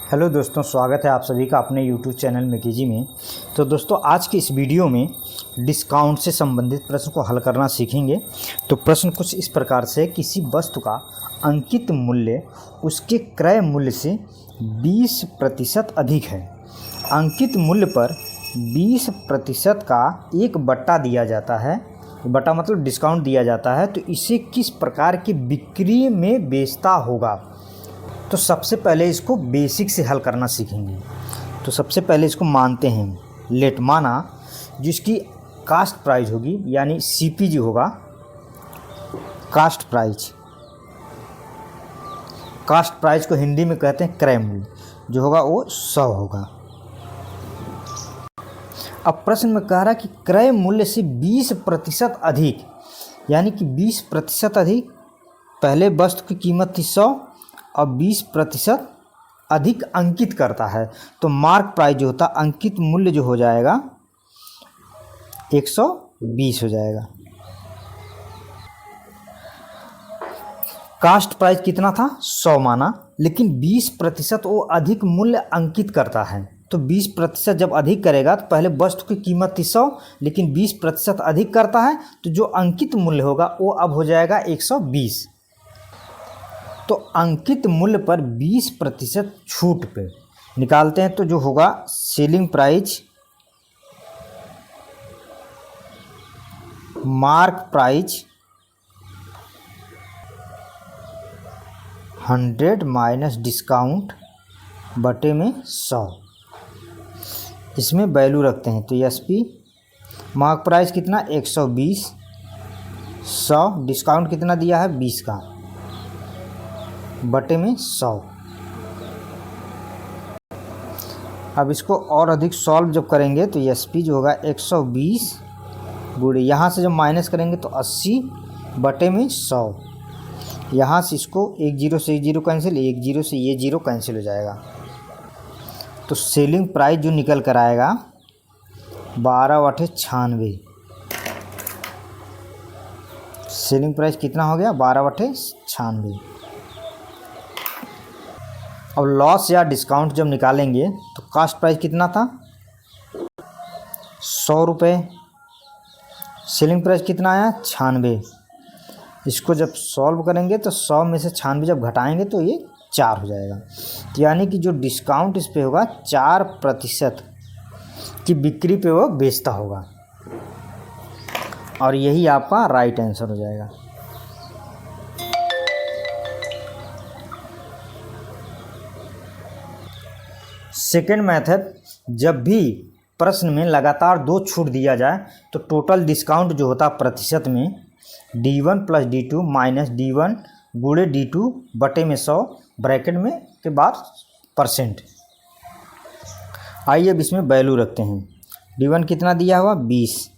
Hello दोस्तों, स्वागत है आप सभी का अपने यूट्यूब चैनल मेकेजी में। तो दोस्तों, आज की इस वीडियो में डिस्काउंट से संबंधित प्रश्न को हल करना सीखेंगे। तो प्रश्न कुछ इस प्रकार से, किसी वस्तु का अंकित मूल्य उसके क्रय मूल्य से 20% अधिक है। अंकित मूल्य पर 20% का एक बट्टा दिया जाता है, बट्टा मतलब डिस्काउंट दिया जाता है। तो इसे किस प्रकार की बिक्री में बेचता होगा। तो सबसे पहले इसको बेसिक से हल करना सीखेंगे। तो सबसे पहले इसको मानते हैं, लेट माना जिसकी कास्ट प्राइस होगी यानी सीपीजी होगा, कास्ट प्राइस। कास्ट प्राइस को हिंदी में कहते हैं क्रय मूल्य, जो होगा वो 100 होगा। अब प्रश्न में कह रहा है कि क्रय मूल्य से 20% अधिक, यानी कि 20% अधिक। पहले वस्तु की कीमत थी 100 और 20% अधिक अंकित करता है। तो मार्क प्राइस जो होता, अंकित मूल्य जो हो जाएगा 120 हो जाएगा। कास्ट प्राइस कितना था, 100 माना, लेकिन 20% वो अधिक मूल्य अंकित करता है। तो 20% जब अधिक करेगा तो पहले वस्तु की कीमत थी 100, लेकिन 20% अधिक करता है, तो जो अंकित मूल्य होगा वो अब हो जाएगा 120। तो अंकित मूल्य पर 20% छूट पे निकालते हैं, तो जो होगा selling price mark price 100 minus discount बटे में 100। इसमें वैल्यू रखते हैं, तो एसपी मार्क प्राइस कितना 120, 100 डिस्काउंट कितना दिया है 20 का, बटे में 100। अब इसको और अधिक सॉल्व जब करेंगे तो एसपी जो होगा 120 गुणे, यहाँ से जब माइनस करेंगे तो 80 बटे में 100। यहाँ से इसको एक जीरो से एक जीरो कैंसिल, एक जीरो से ये जीरो कैंसिल हो जाएगा। तो सेलिंग प्राइस जो निकल कर आएगा 12/96। सेलिंग प्राइस कितना हो गया 12/96। अब लॉस या डिस्काउंट जब निकालेंगे तो कास्ट प्राइस कितना था 100 रुपये, सेलिंग प्राइस कितना आया 96। इसको जब सॉल्व करेंगे तो 100 में से 96 जब घटाएंगे तो ये 4 हो जाएगा। तो यानी कि जो डिस्काउंट इस पे होगा 4% की बिक्री पे वो बेचता होगा, और यही आपका राइट आंसर हो जाएगा। सेकेंड मेथड, जब भी प्रश्न में लगातार 2 छूट दिया जाए तो टोटल डिस्काउंट जो होता है प्रतिशत में D1 + D2 माइनस D1 गुणे D2 बटे में 100 ब्रैकेट में के बाद %। आइए अब इसमें वैल्यू रखते हैं। D1 कितना दिया हुआ 20।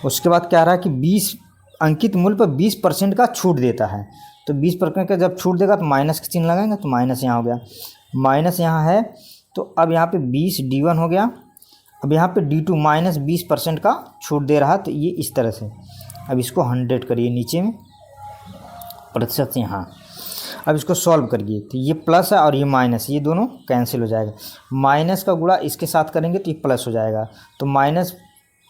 उसके बाद क्या रहा कि 20 अंकित मूल्य पर 20% का छूट देता है। तो 20% का जब छूट देगा तो माइनस का चिन्ह लगाएंगे, तो माइनस यहाँ हो गया, माइनस यहाँ है। तो अब यहाँ पे 20 D1 हो गया। अब यहाँ पे D2 माइनस 20% का छूट दे रहा है, तो ये इस तरह से। अब इसको 100 करिए नीचे में, प्रतिशत यहाँ। अब इसको सॉल्व करिए, तो ये प्लस है और ये माइनस, ये दोनों कैंसिल हो जाएगा। माइनस का गुणा इसके साथ करेंगे तो ये प्लस हो जाएगा। तो माइनस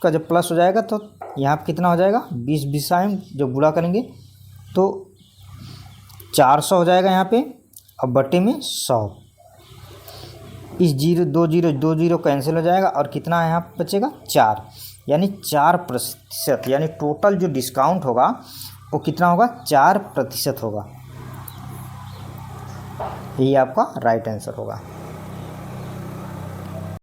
का जब प्लस हो जाएगा तो यहाँ पे कितना हो जाएगा 20 जब गुणा करेंगे तो 400 हो जाएगा यहाँ पे, अब बटे में 100। इस दो जीरो कैंसिल हो जाएगा और कितना यहाँ पे बचेगा 4, यानी 4%, यानी टोटल जो डिस्काउंट होगा वो कितना होगा 4% होगा। यही आपका राइट आंसर होगा।